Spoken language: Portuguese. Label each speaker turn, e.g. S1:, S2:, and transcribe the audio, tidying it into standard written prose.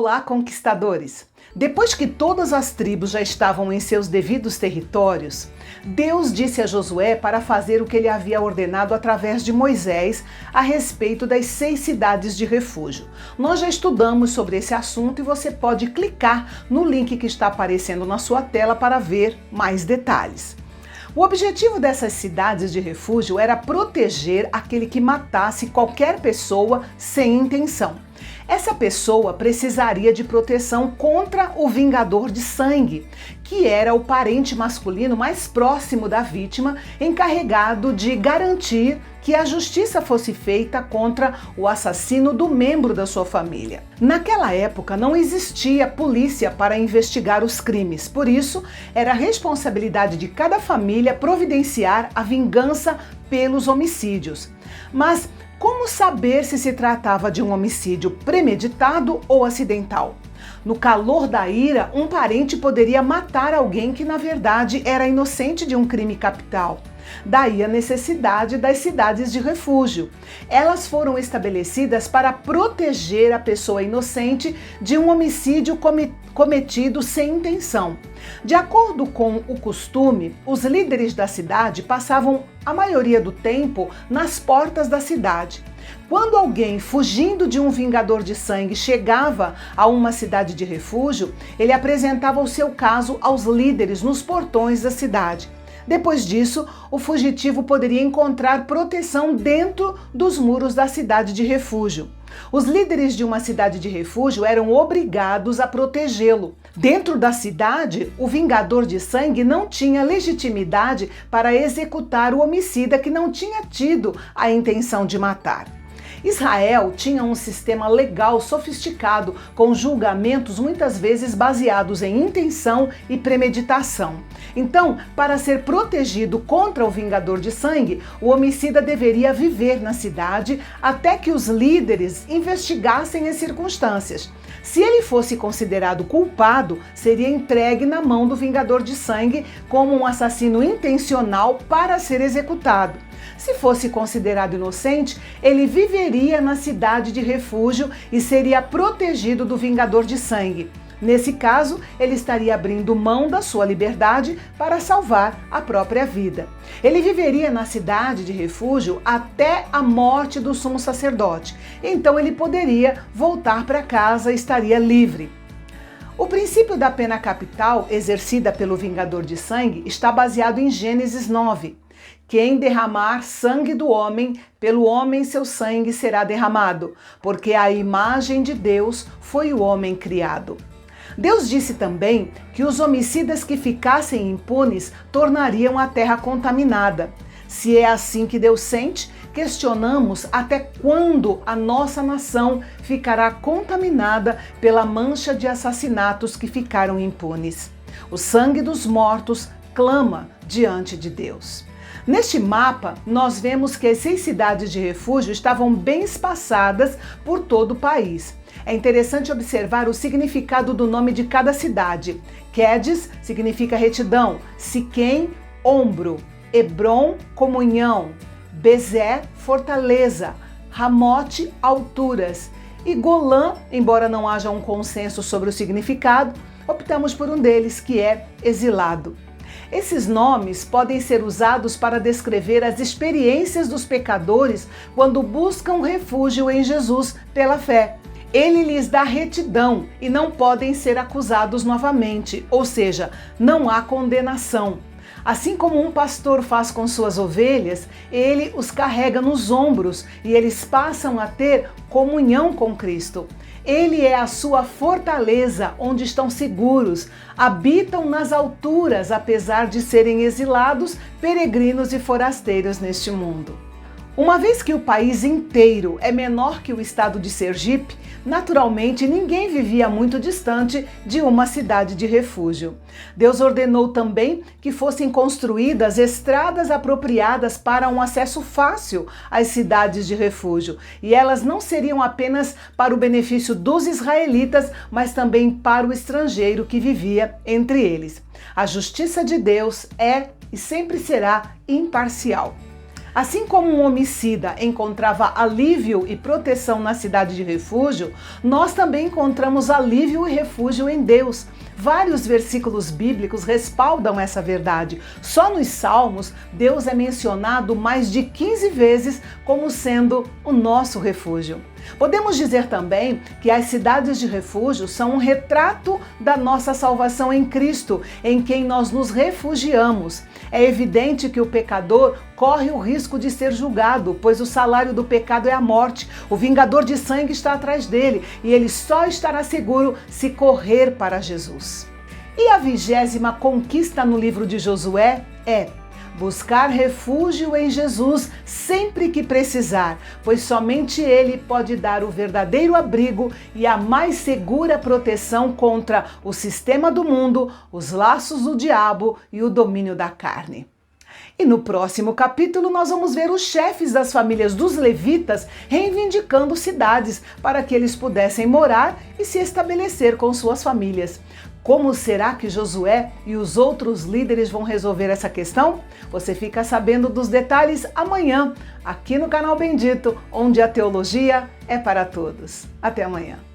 S1: Olá, conquistadores! Depois que todas as tribos já estavam em seus devidos territórios, Deus disse a Josué para fazer o que ele havia ordenado através de Moisés a respeito das 6 cidades de refúgio. Nós já estudamos sobre esse assunto e você pode clicar no link que está aparecendo na sua tela para ver mais detalhes. O objetivo dessas cidades de refúgio era proteger aquele que matasse qualquer pessoa sem intenção. Essa pessoa precisaria de proteção contra o vingador de sangue, que era o parente masculino mais próximo da vítima, encarregado de garantir que a justiça fosse feita contra o assassino do membro da sua família. Naquela época não existia polícia para investigar os crimes, por isso era responsabilidade de cada família providenciar a vingança pelos homicídios. Mas como saber se tratava de um homicídio premeditado ou acidental? No calor da ira, um parente poderia matar alguém que na verdade era inocente de um crime capital. Daí a necessidade das cidades de refúgio. Elas foram estabelecidas para proteger a pessoa inocente de um homicídio cometido sem intenção. De acordo com o costume, os líderes da cidade passavam a maioria do tempo nas portas da cidade. Quando alguém fugindo de um vingador de sangue chegava a uma cidade de refúgio, ele apresentava o seu caso aos líderes nos portões da cidade. Depois disso, o fugitivo poderia encontrar proteção dentro dos muros da cidade de refúgio. Os líderes de uma cidade de refúgio eram obrigados a protegê-lo. Dentro da cidade, o vingador de sangue não tinha legitimidade para executar o homicida que não tinha tido a intenção de matar. Israel tinha um sistema legal sofisticado, com julgamentos muitas vezes baseados em intenção e premeditação. Então, para ser protegido contra o vingador de sangue, o homicida deveria viver na cidade até que os líderes investigassem as circunstâncias. Se ele fosse considerado culpado, seria entregue na mão do vingador de sangue como um assassino intencional para ser executado. Se fosse considerado inocente, ele viveria na cidade de refúgio e seria protegido do vingador de sangue. Nesse caso, ele estaria abrindo mão da sua liberdade para salvar a própria vida. Ele viveria na cidade de refúgio até a morte do sumo sacerdote. Então ele poderia voltar para casa e estaria livre. O princípio da pena capital exercida pelo vingador de sangue está baseado em Gênesis 9. Quem derramar sangue do homem, pelo homem seu sangue será derramado, porque a imagem de Deus foi o homem criado. Deus disse também que os homicidas que ficassem impunes tornariam a terra contaminada. Se é assim que Deus sente, questionamos até quando a nossa nação ficará contaminada pela mancha de assassinatos que ficaram impunes. O sangue dos mortos clama diante de Deus. Neste mapa, nós vemos que as 6 cidades de refúgio estavam bem espaçadas por todo o país. É interessante observar o significado do nome de cada cidade. Quedes significa retidão, Siquém, ombro, Hebron, comunhão, Bezer, fortaleza, Ramote, alturas e Golã, embora não haja um consenso sobre o significado, optamos por um deles, que é exilado. Esses nomes podem ser usados para descrever as experiências dos pecadores quando buscam refúgio em Jesus pela fé. Ele lhes dá retidão e não podem ser acusados novamente, ou seja, não há condenação. Assim como um pastor faz com suas ovelhas, ele os carrega nos ombros e eles passam a ter comunhão com Cristo. Ele é a sua fortaleza, onde estão seguros, habitam nas alturas, apesar de serem exilados, peregrinos e forasteiros neste mundo. Uma vez que o país inteiro é menor que o estado de Sergipe, naturalmente ninguém vivia muito distante de uma cidade de refúgio. Deus ordenou também que fossem construídas estradas apropriadas para um acesso fácil às cidades de refúgio, e elas não seriam apenas para o benefício dos israelitas, mas também para o estrangeiro que vivia entre eles. A justiça de Deus é e sempre será imparcial. Assim como um homicida encontrava alívio e proteção na cidade de refúgio, nós também encontramos alívio e refúgio em Deus. Vários versículos bíblicos respaldam essa verdade. Só nos Salmos, Deus é mencionado mais de 15 vezes como sendo o nosso refúgio. Podemos dizer também que as cidades de refúgio são um retrato da nossa salvação em Cristo, em quem nós nos refugiamos. É evidente que o pecador corre o risco de ser julgado, pois o salário do pecado é a morte. O vingador de sangue está atrás dele e ele só estará seguro se correr para Jesus. E a 20ª conquista no livro de Josué é buscar refúgio em Jesus sempre que precisar, pois somente Ele pode dar o verdadeiro abrigo e a mais segura proteção contra o sistema do mundo, os laços do diabo e o domínio da carne. E no próximo capítulo nós vamos ver os chefes das famílias dos levitas reivindicando cidades para que eles pudessem morar e se estabelecer com suas famílias. Como será que Josué e os outros líderes vão resolver essa questão? Você fica sabendo dos detalhes amanhã, aqui no canal Bendito, onde a teologia é para todos. Até amanhã.